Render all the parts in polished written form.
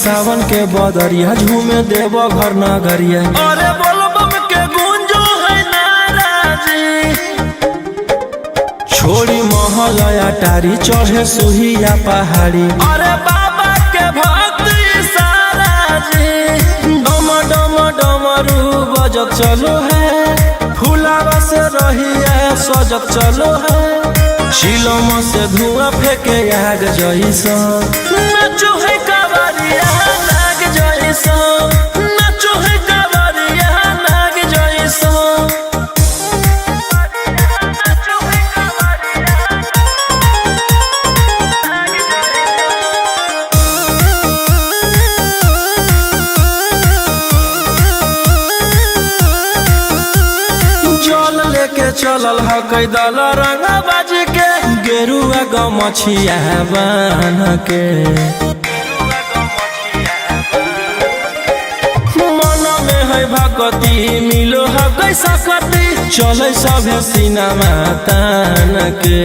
सावन के बदरिया झूमे देव घर नगरिया। अरे बोलो बम के गूंजो है नाराजी, छोड़ी महलया टारी चढ़े सुहिया पहाड़ी। अरे बाबा के भक्ति सारा जी, डम डम डमरू बजत चलो है, फुलावा से रहिया सजत चलो है। चिलम से धुआं फेंके आग जैसा, नाचो है कावरिया नाग जैसा, नाचो है कावरिया नाग जैसा। जल लेके चलल ह कैदल रंगा बाज के, गेरुआ गमछिया बान के। मन में है भगती मिलो है कैसा कती, चले सभे सिनेमा तान के।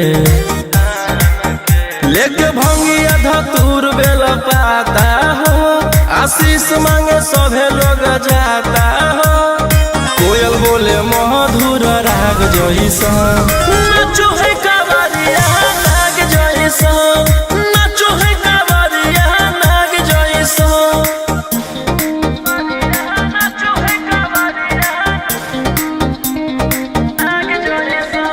लेके भंगिया धतूर बेल पाता हो, आशीष मांगे सभे लोग जाता हो। कोयल बोले मधुर राग जैसा, नाचो है कावरिया नाग जैसा, नाचो है कावरिया नाग जैसा। नाचो है कावरिया नाग जैसा।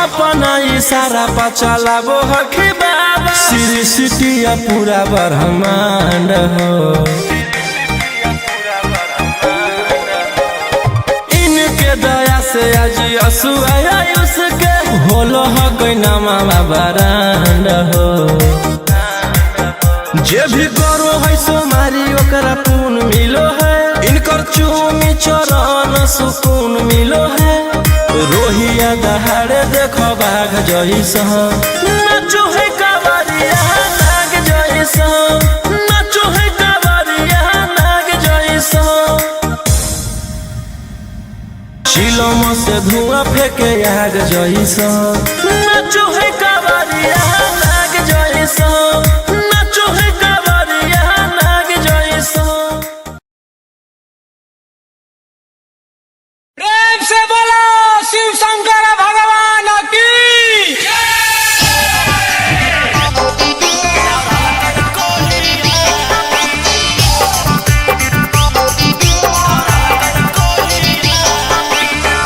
अपना इशारा पर चलाबो हखी बाबा, श्री सिटिया पूरा ब्रह्मांड हो। इनके दया से आज असु आयुष के, होलो है नामा बरांड हो। जे भी करो है सोमारी ओकरा पुण्य मिलो है, इनकर चूमी चरण सुकून मिलो है। रोहिया दहाड़े देखो बाघ जैसा, नाचो है कावरिया नाग जैसा, नाचो है कावरिया नाग जैसा। चिलम से धुआं फेंके आग जैसा, नाचो है कावरिया नाग जैसा, नाचो है कावरिया नाग जैसा। प्रेम से बोलो शिव शंकर भगवान की।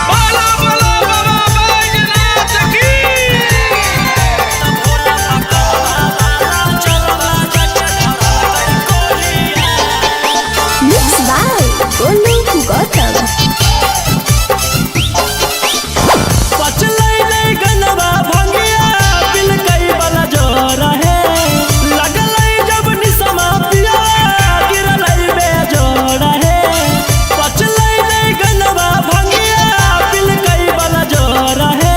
बोलो बोलो बाबा बैजनाथ की। Mixed by Golu Gautam. पचलै नहीं गनवा भंगिया बिल कई वाला जोर है, लगलै जब निसमा पिया गिरलै बेजोड़ है। पचलै नहीं गनवा भंगिया बिल कई वाला जोर है,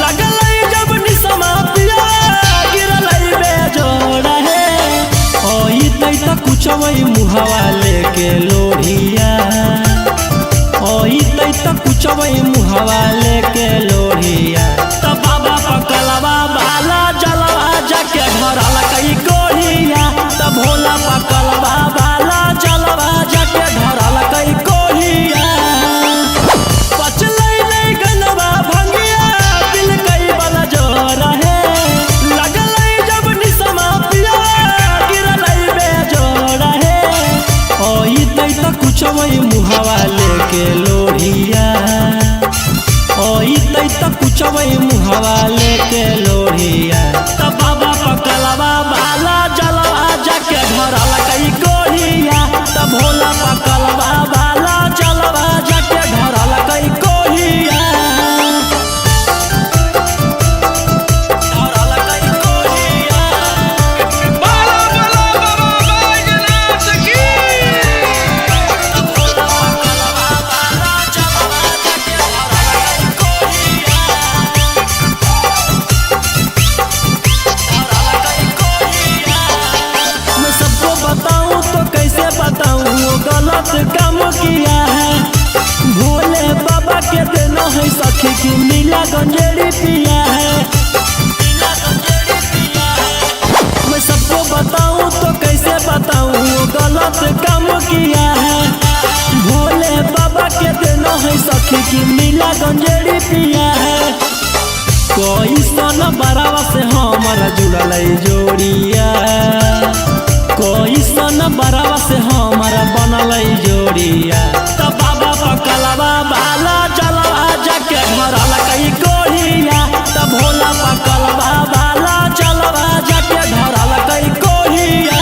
लगलै जब निसमा पिया गिरलै बेजोड़ है। ओई तै त कुछवै मुहावा लेके लोढ़िया, ओई तै त कुछवै मुहावा लेके लोढ़िया। त बाबा पकलवा बाला जलवा जाके ढरल कई कोढ़िया, त भोला पकलवा बाला जलवा जाके ढरल कई कोढ़िया। पचलै नहीं गनवा भंगिया बिल कई वाला जोर है, लगलै जब निसमा पिया गिरलै बेजोड़ है। ओई तै त कुछवै मुहावा लेके लोढ़िया, ओई तै त कुछवै मुहावा लेके लोढ़िया। त बाबा पकलवा बाला जलवा जाके ढरल कई कोढ़िया, त भोला पकलवा बाला जलवा जाके ढरल कई कोढ़िया। ढरल कई कोढ़िया। बोलो बोलो बाबा बैजनाथ की। मैं सबको बताऊं तो कैसे बताऊं, वो गलत काम किया है। कि नीला गंजेड़ी पिया है। मैं सबको बताऊं तो कैसे बताऊं, वो गलत काम किया है। भोले बाबा के देना है सखी कि नीला गंजेड़ी पिया है। कोई सन बरावा से हमारा जुड़ल जोड़िया, कोई सन बरावा से हमारा बनल जोड़िया। तब बाबा पकलवा बाला चलवा जाके धरल कई कोहिया, तब भोला पकलवा बाला चलवा जाके धरल कई कोहिया।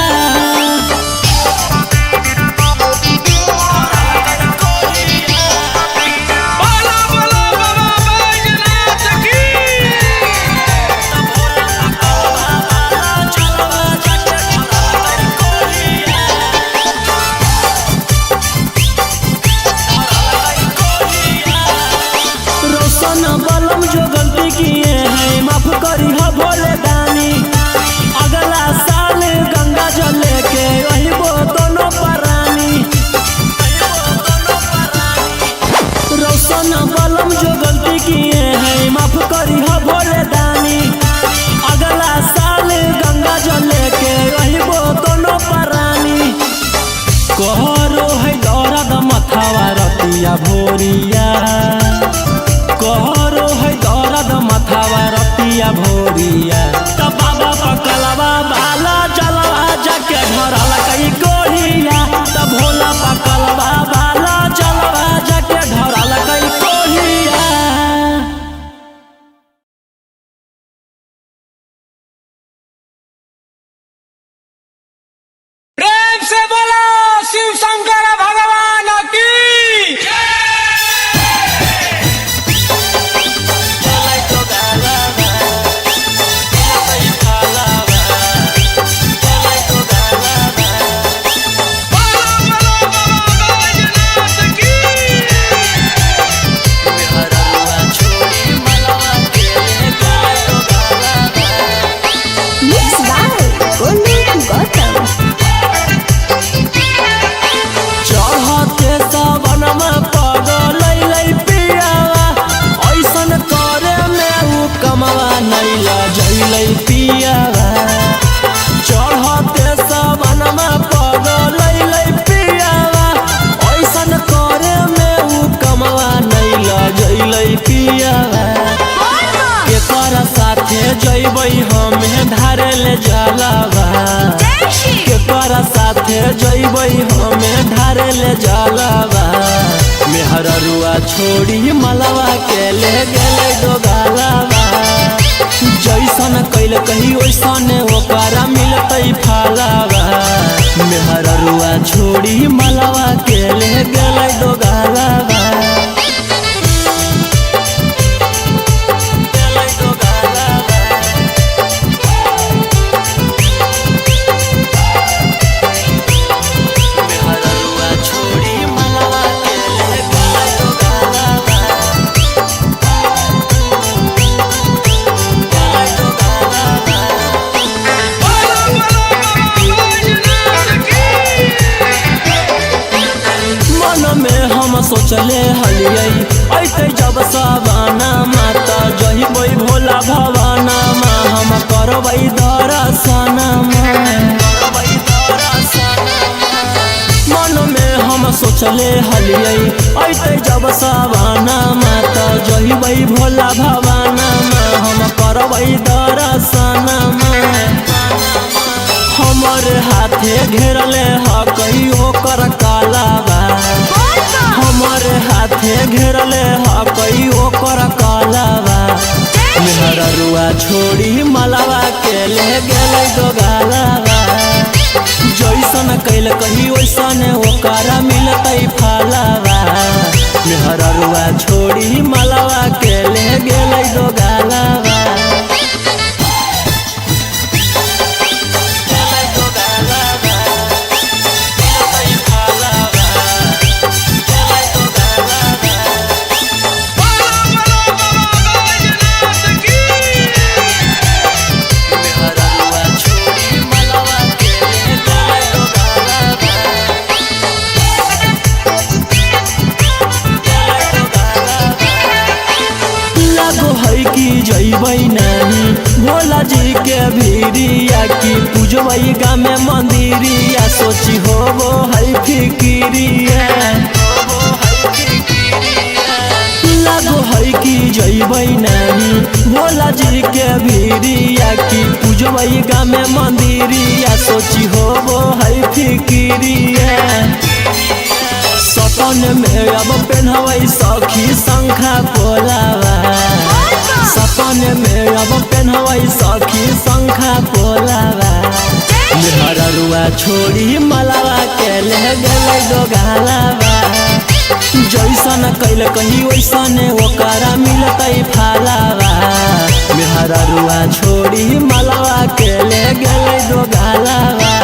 बलम जो गलती किए हैं माफ करी हो भोले दानी। अगला साल गंगा जल लेके वही वो दोनों परानी। रोशन बलम जो गलती किए हैं माफ करी हो भोले दानी। अगला साल गंगा जल लेके वही वो दोनों परानी। कहरो है दौरद मथावा रतिया भोरिया, कहरो है दौरद मथावा रतिया भोरिया। तब बाबा पकलवा बाला चलवा जाके धरल कई कोहिया, तब भोला पकलवा बाला चलवा जाके धरल कई कोहिया। प्रेम से बोलो शिव शंकर भगवान की। Mixed by Golu Gautam. चढ़ते सावन में पगल पियावा, ऐसन करे में उ कमवा नैला जैलै पियावा। चढ़ते सावन में पगल पियावा, ऐसन करे में उ कमवा नैला जैलै पियावा। केकर साथे जैबै हमें धारे ले जलावा, केकर साथे जैबै हमें धारे ले जलावा। मेहररुआ छोड़ी मलवा के ले गेले डोगालावा। जैसन कैल कही वैसन ओकरा मिलतै फालावा। मेहररुआ छोड़ी मलवा के ले गेले डोगालावा। सोचले हलियै ऐते जब सवाना माता जहिबै भोला भवाना मा हम करबै दर्शना। मन में हम सोचले हलियै ऐते जब सवाना माता जहिबै भोला भवाना मा हम करबै दर्शना। हमर हाथे घेरले ह कहियो कर कालावा, हमर हाथे घेरले ह कहियो कर कालावा। मेहररुआ छोड़ी मलवा के ले गेलै डोगालावा। जैसन कैल कही वैसन ओकरा मिलतै फालावा। मेहररुआ छोड़ी मलवा के ले गेलै डोगालावा। लागो है कि जइबै नहीं भोला जी के भीरिया की पूजबै गाँव में मंदिरिया सोची होबो है फिकिरिया लागो है कि जइबै नहीं भोला जी के भीरिया की पूजबै गाँव में मंदिरिया सोची होबो है फिकिरिया सपन में अब पेन्हबै सखी शंखा पोलावा सपन में अब पेन्हबै सखी शंखा पोलावा मेहररुआ छोड़ी मलावा के ले गेलै दोगालावा जैसन कैल कही वैसन ओकरा मिलतै फालावा मेहररुआ छोड़ी मलावा के ले गेलै दोगालावा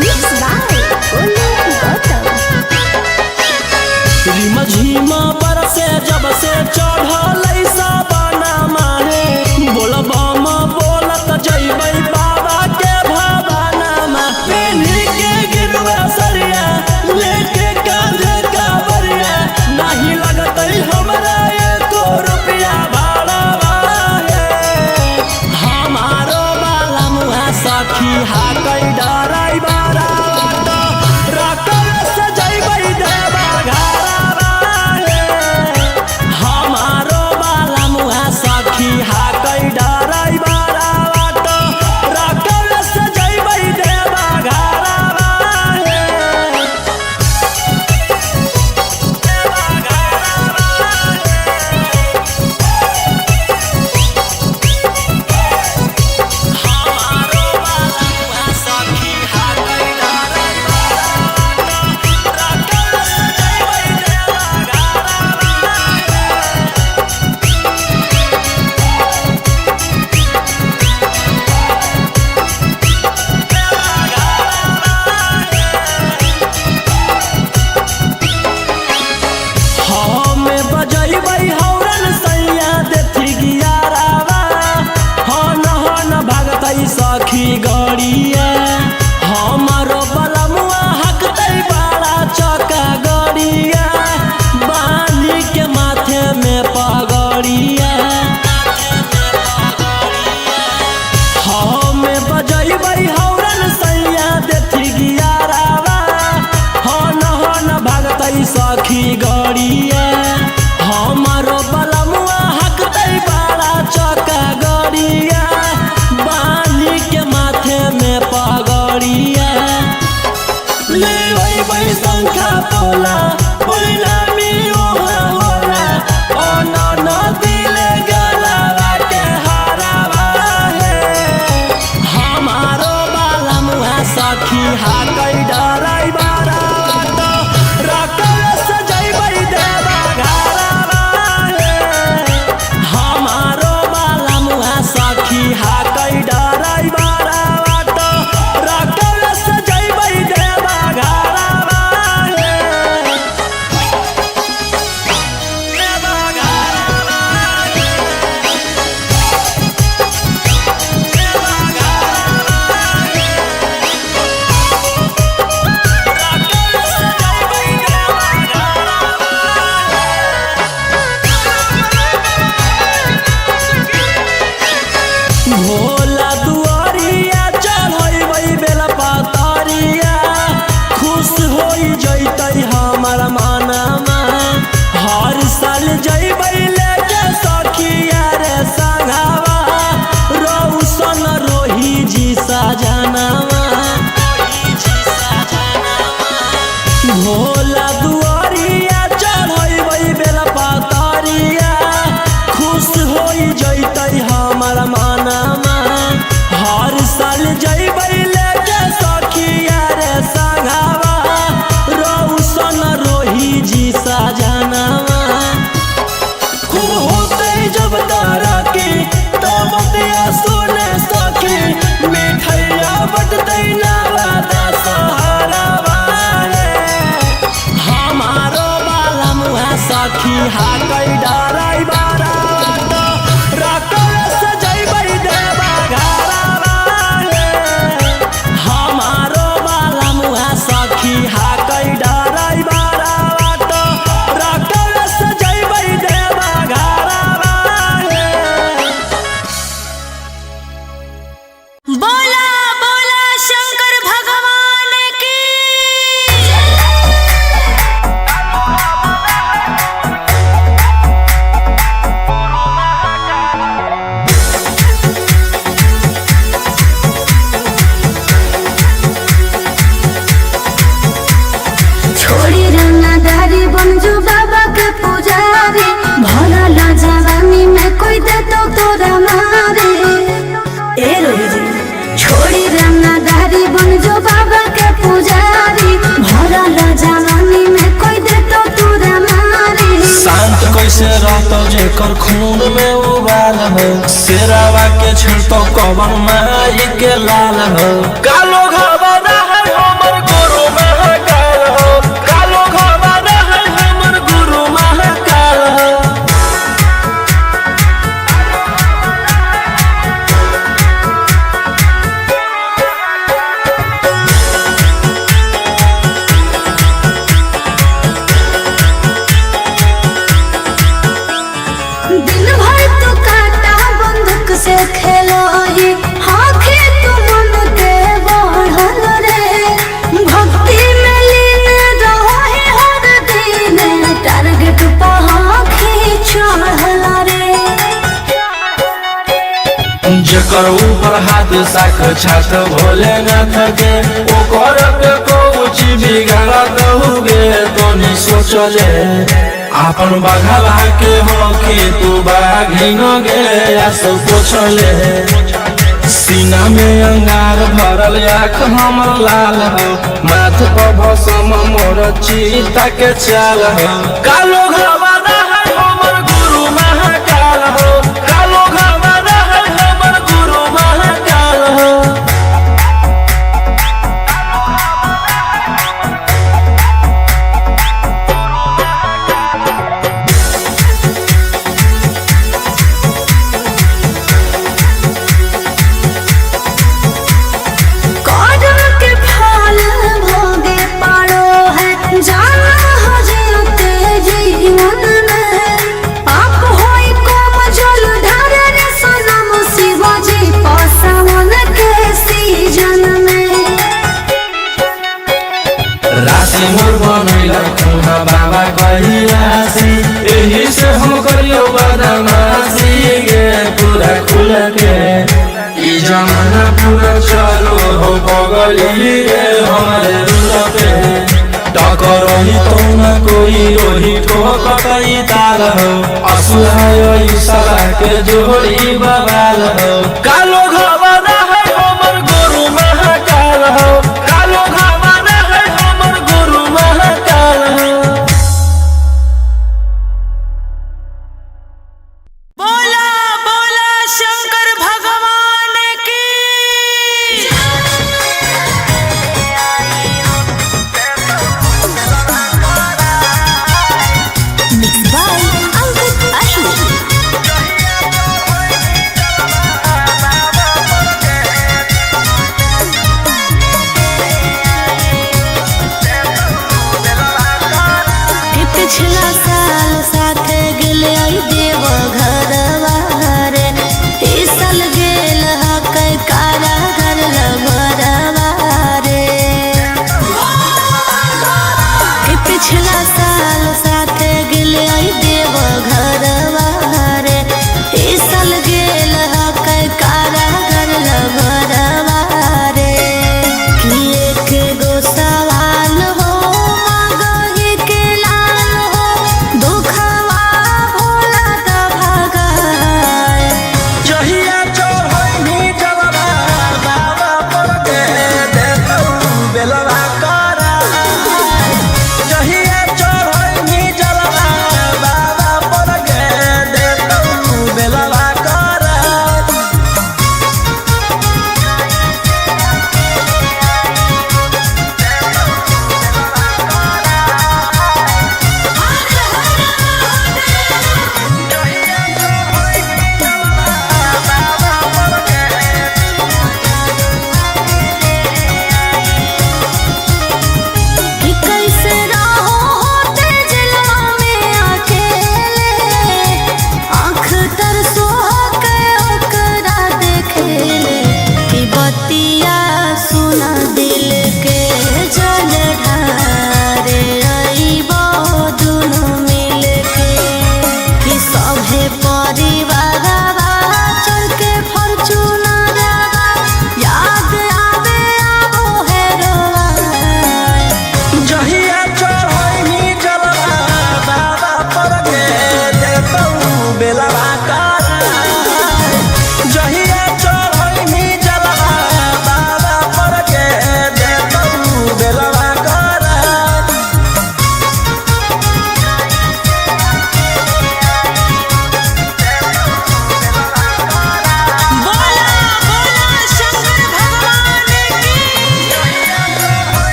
Mixed by Golu Gautam. झीमा पर से जब से चढ़ल साबना माहे बोलबम बोलत जइबै बाबा के भवाना मा पेन्ही के गिरवा सरिया लेके कांधे कावरिया नहीं लगतै हमरा एको रुपया भाड़ा हमारो बाला मुहा सखी हाकै डराई बारा रकम से जइबै देवा घरा हमारो बाला मुहा सखी हाकै डराई बारा रकम से जइबै देवा घरा हमारो बाला मुहा सखी हाकै डराई बारा रकम से जइबै देवा हमें बजैबै हौरन सैया देथी गियारावा हन भागतै सखी गड़िया हमारो बलमुआ हकतै बड़ा चक्का गड़िया बांधी के माथे में पगड़िया हमें बजैबै हौरन सैया देथी गियारावा हन भागतै सखी गड़िया हमारो बलमुआ हकतै बड़ा चक्का गड़िया बांधी के माथे में पगड़िया लेबै शंखा पोला परिणामी ओहा होला अन दिले गलावा के हारावा हमारो बाला मुहा सखी हाकै डराई बारा रकम से जइबै देवा घरा हमारो बाला मुहा सखी हाकै डराई बारा रकम से जइबै देवा घरा में उबाल हो शेरावा के छिड़तो कवन माई के लाल हो कालो घबरा है हमर गुरु महाकाल हो कालो घबरा है हमर गुरु महाकाल हो दिन भर तो काटा बंदूक से खेलो ये हाथी तो मन के बढ़ल रे भक्ति में लीन रहो है हर दिन टारगेट पहाड़ी चढ़ल रे जकर ऊपर हाथ साख छात भोलेनाथ के ओकर के कोची बिगाड़त हुगे तोनी सोचले आपन बघला के होके तू बाघिन गे आस पोछले सीना में अंगार भरल आँख हमर लाल हो माथ पर भसम मोर चीता के चाल हो कालो घबरा है हमर गुरु महाकाल हो कालो घबरा है हमर गुरु महाकाल हो कौन के फल भोगे पारो है जाना हो जीते जीवन में आप होई कोम जल ढारे रे सनम शिवाजी पासवन के सीजन में राशि मोर बनैला खुना बाबा कहियासी एही से हम करियो बदमाशी गे पूरा खुल के ई जमाना पूरा चलो हो बगली रे हमारे रुल पे टकरही तो न कोई रोही ठोकई ताल हो असुहाय सला के जोड़ी बवाल हो कालो घबरा है हमर गुरु महाकाल हो कालो घबरा है हमर गुरु महाकाल हो बोला बोला शंकर भगवान की Mixed by Ankit Ashwin.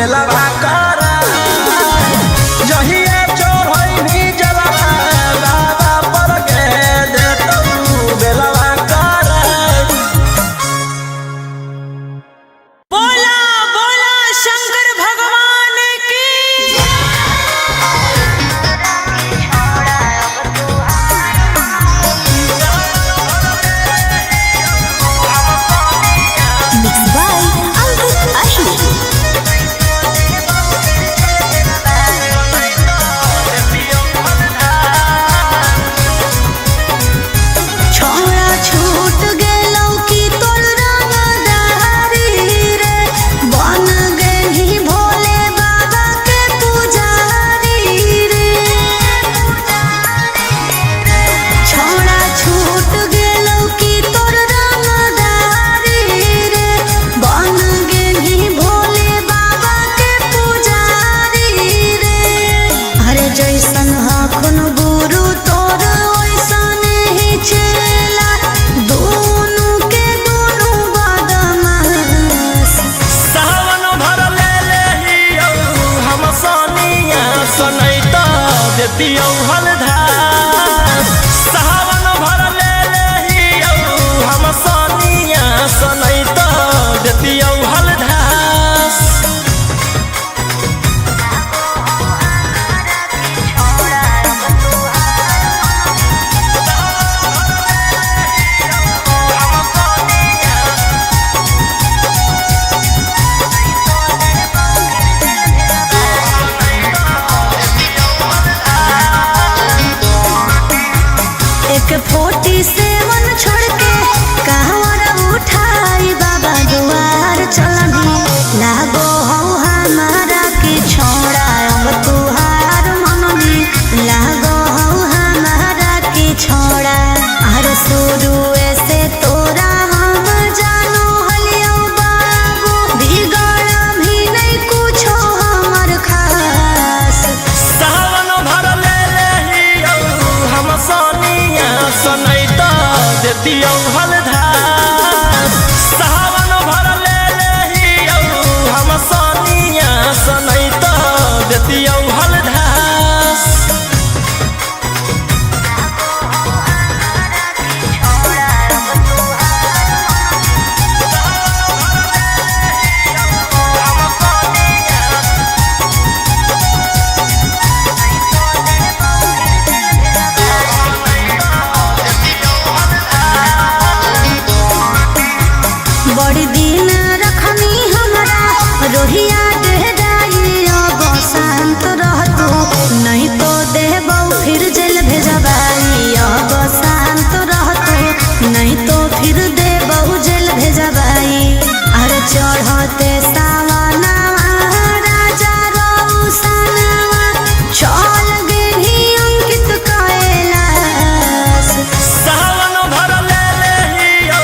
बेलवा करा जहिया चोर होई जलवा बाबा पर के दे तू बेलवा करा। बोला बोला शंकर भगवान की Mixed by Ankit Ashmi. छोड़ा छूट गेलौ की तोर रंगदारी रे बन गेली भोले बाबा के पुजारी रे। छोड़ा छूट गेलौ की तोर रंगदारी रे बन गेली भोले बाबा के पुजारी रे। अरे जैसन हखुन गुरु तोर ओइसन ही चेला दोनों के दोनों बदमाश। सावन भर ले लेहियो हम सोनिया सनैता देतियो हलधार। सावन भर ले लेहियो हम सोनिया सनैता देतियो हलधार। एक 47 छोड़ के कहवर उठाई बाबा दुआर चलनी लागो हौ हमारा के छोड़ा अब तुहार मननी लागो हौ हमारा के छोड़ा। हर शुरू से तोरा हम जानो हलियो बाबू बिगड़ भी नहीं कुछो हमर खास। सावन भर ले लेहियो हम सोनिया सनैता देतियो हलधार। सावन भर ले लेहियो हम सोनिया सनैता देतियो हलधार। बड़ी दिन रखनी हमरा रोहिया डेहराई अब शांत रहतू नहीं तो देबौ फिर जेल भेजबाई। अब शांत रहतू नहीं तो फिर देबौ जेल भेजबाई। अरे चढ़ते सावनवा राजा रौसनवा चल गेली अंकित कैलाश। सावन भर ले लेहियो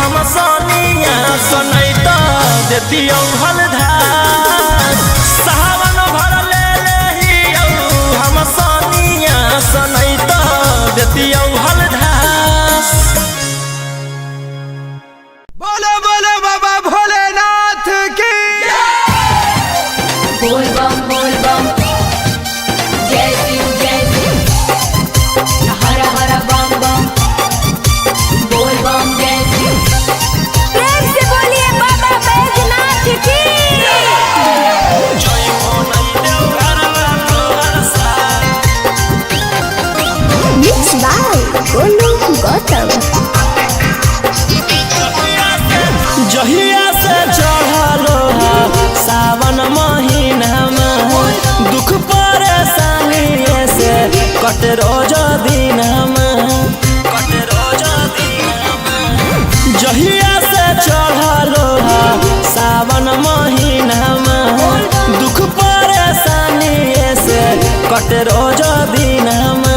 हम सोनिया सनैता देतियो हलधार। सावन भर ले लेहियो हम सोनिया सनैता देतियो हलधार। बोलो बोलो बाबा भोलेनाथ की बोल बम जय शिव हर हर बम बम बोल बम जय शिव। प्रेम से बोलिए बाबा बैजनाथ की। जय हो नहीं देव घरवा तोहर साथ। Mixed by Golu Gautam. जहिया से चढ़लो सावन महीनामा दुख परेशानी से कट रोज दिनमा जहिया से चढ़लो सावन महीनामा दुख परेशानी से कट रोज दिनमा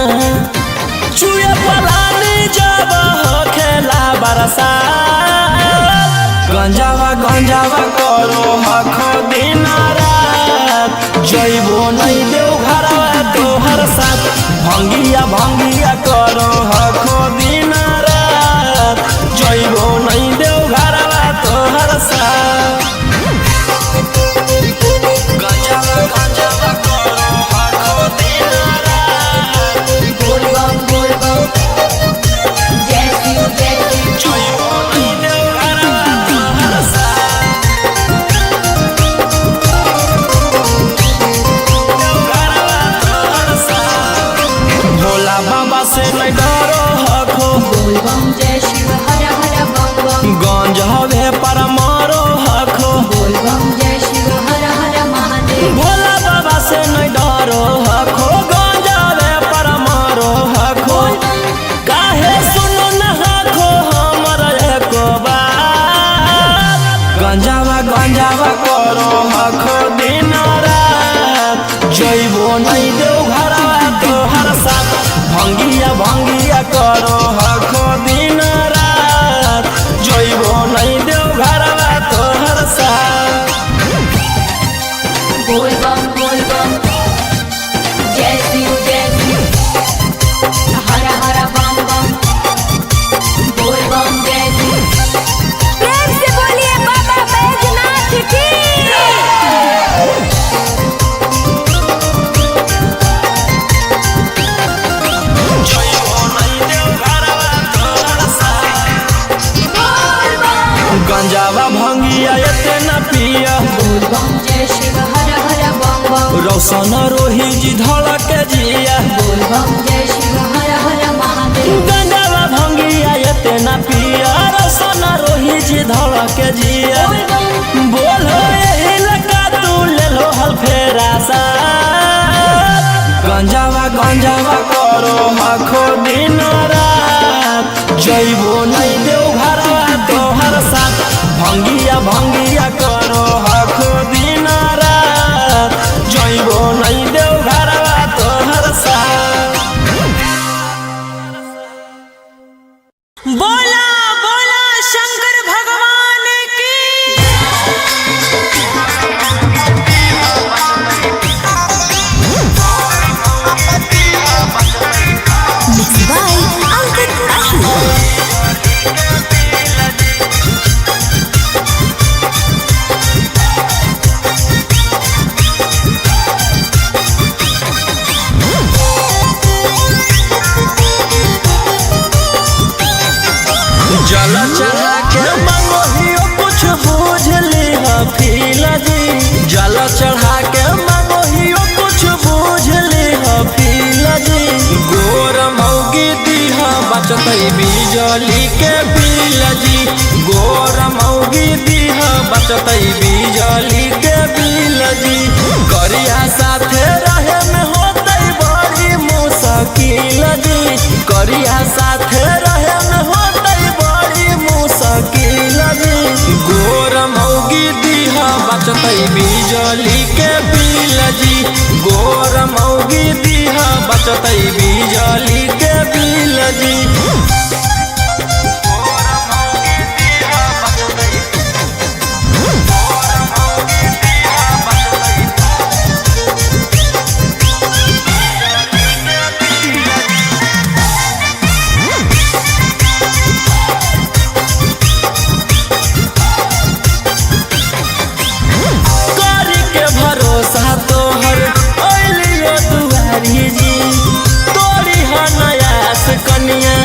चुए पलानी जब खेला बरसा गंजावा करो हख दिन रात जइबो नहीं देव घरवा तोहर साथ भंगिया करो हख दिन रात जइबो नहीं देव घरवा तोहर साथ। नहीं डरो हखो बोल बम जय शिव हर हर बम बम गंज हवे परमारो हखो बोल बम जय शिव हर हर महादेव भोला बाबा से नहीं डरो हखो गंज हवे परमारो हखो काहे सुनो न हखो हमर एको बात गंजावा करो हखो दिन रात जइबो नहीं देव घरवा तोहर साथ भंगिया करो हखो दिन रात जइबो नहीं देव घरवा तोहर साथ बोल बम जय शिव हर हर बम बम बोल बम जय शिव प्रेम से बोलिए बाबा बैजनाथ की जइबो नहीं देव घरवा तोहर साथ गंजावा भंगिया एते न पिया बोल बम जय शिव हर हर बम बम रौशन रोही जी धड़क जिया बोल बम जय शिव हर हर महादेव गंजावा भंगिया एते न पिया रौशन रोही जी धड़क जिया बोलो यही लगा तू ले लो हल फेरा सा गंजावा करो हखो दिन रात जइबो नहीं देव घरवा तोहर साथ भंगिया करो हखो दिन रात जइबो नहीं देव घरवा तोहर साथ बोला बोला शंकर भगवान की Mixed by Ankit Ashur. जल चढ़ा के मंगोहियो कुछ बूझ लिहा फीला जी जल चढ़ा के मंगोहियो कुछ बूझ लिहा फीला जी गोर मौगी दीहा बचतई बिजली के बिल जी गोर मौगी दीहा बचतई बिजली के बिल जी करिया साथे रहे में होतई बड़ी मुश्किल जी करिया साथे रहे में होतई बड़ी मुश्किल जी गोर मौगी दीहा बचतई बिजली के बिल जी गोर मौगी दीहा बचतई बिजली के बिल जी करी के भरोसा तोहर ओइलियो दुआरी जी तोरी हनयास कनिया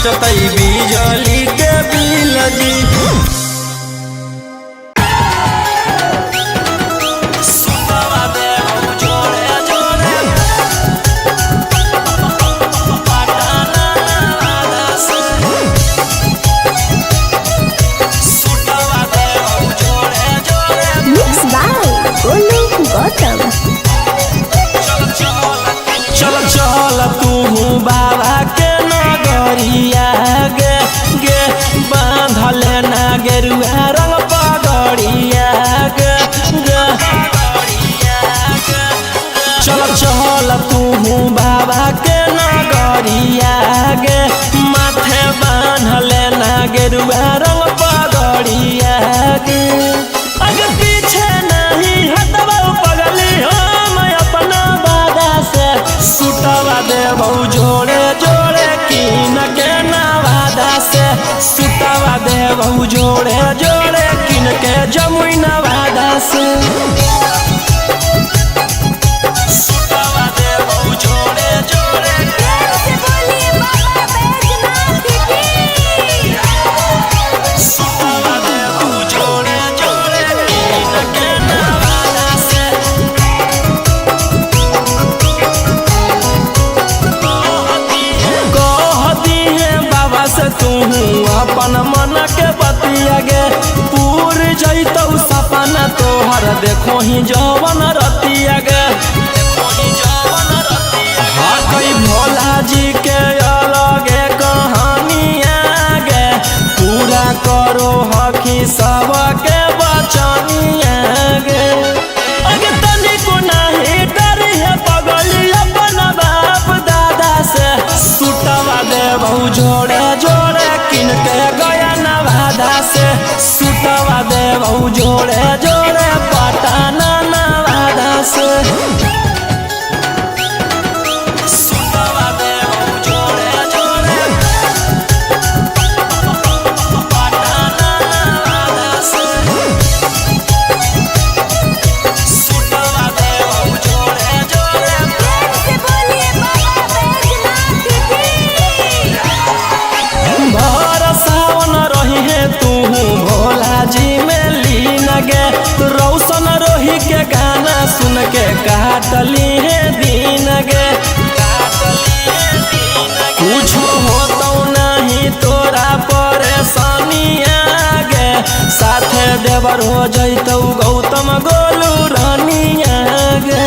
बचतई बिजली के बिल जी। चल चल तू बाबा के नगरिया गे गे बांधल ना गेरुआ रंग पगड़िया गे गे। चल चल तू बाबा के नगरिया गे माथे बांधल ना गेरुआ रंग पगड़िया गे। आगे पीछे नहीं हटवा पगली हम अपना बादा से सुटवा देबौ जोड़े जोड़े किन के नवादा से सुटवा देबौ जोड़े जोड़े किन के जमुई नवादा से। सुटवा देबौ जोड़े जोड़े सुटवा देबौ जोड़े जोड़े किन के नवादा से। तू अपन मन के बतिया गे पूर जैतौ सपना तोहर देखो ही जवन रतिया गे। हाँ कई भोला जी के अलगे कहानिया गे पूरा करो हकी सबके बचनिया गे। अगे तनिको नहीं डरी है पगली अपन बाप दादा से सुटवा देबौ जोड़े जोड़े किन के गया नवादा से सुटवा देबौ जोड़े जोड़े पटना नवादा से। सुटवा देबौ जोड़े जोड़े पटना नवादा से। सुटवा देबौ जोड़े जोड़े सावन रही है तू भोला जी में लीन गे रौशन रोही के गाना सुन के काटली है दिन गे। कुछ होतो नहीं तोरा परेशानिया गे साथे देवर हो जैतौ गौतम गोलू रानिया गे।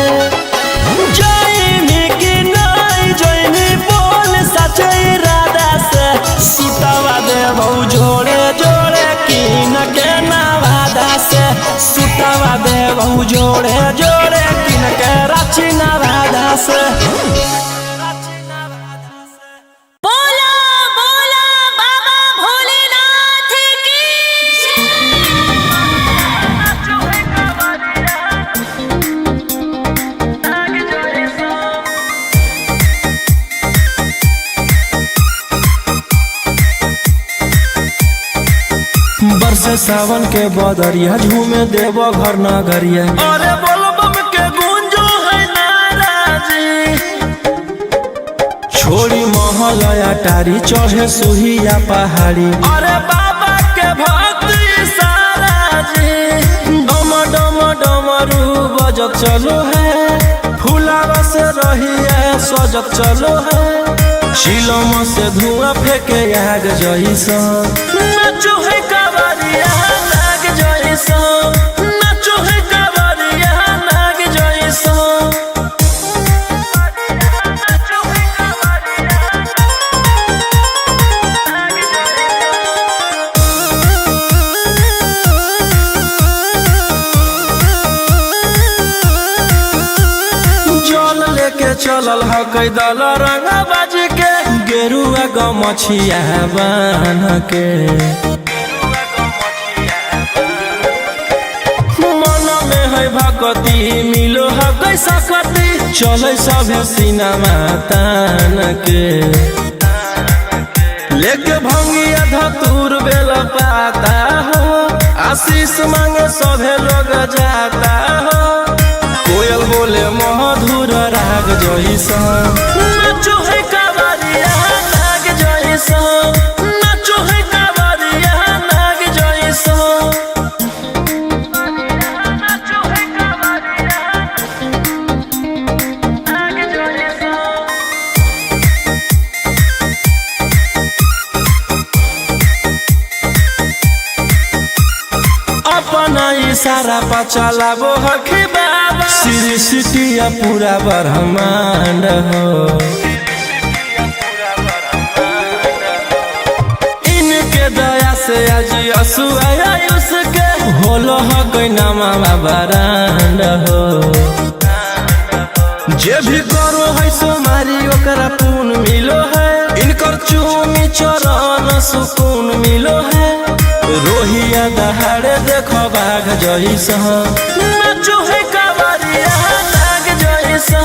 जैमी कि नहीं जैमी बोल सचे राधा से सुटवा देबौ जोड़े जोड़े किन के नवादा से सुटवा देबौ जोड़े जोड़े किन के रांची नवादा से। बोला बोला बाबा भोलेनाथ की बरसे सावन के बदरिया झूमे देव घर नगरिया अरे बोलबम के गूंजो है नाराजी। छोड़ी महल अटारी चढ़े सुहिया पहाड़ी अरे बाबा के भक्ति सारा जी। डम डम डमरू बजत चलो है फूलावा से रही है सजत चलो है शिलम से धुआं फेंके आग जैसा नाचो है कावरिया नाग जैसा नाचो है कावरिया नाग जैसा। जल लेके चलल ह कैदल रंगा बाज के गेरुआ गमछिया बान के मन में है भक्ति मिलो है कैसा कति चले सभे सिनेमा तान के लेके भंगिया धतूर बेल पाता हो आशीष मांगे सभे लोग जाता हो कोयल बोले मधुर राग जैसा नाचो है कावरिया नाग जैसा। इशारा पर चलाबो हखी बाबा सृष्टिया पूरा ब्रह्मांड हो इनके दया से आज असुआ उसके होलो हो कोई नामा बरांड हो जे भी करो है सोमारी ओकरा पून मिलो है इनकर चूमी चरण सुकून मिलो है रोहिया दहाड़े देखो बाघ जैसा नाचो है कावरिया नाग जैसा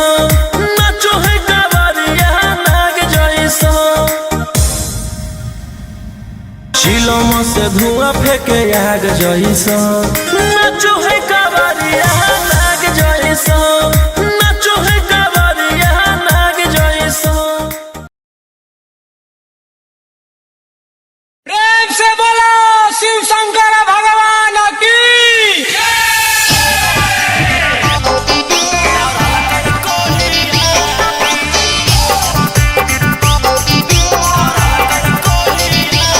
नाचो है कावरिया नाग जैसा चिलम से धुआं फेंके आग जैसा नाचो है कावरिया नाग जैसा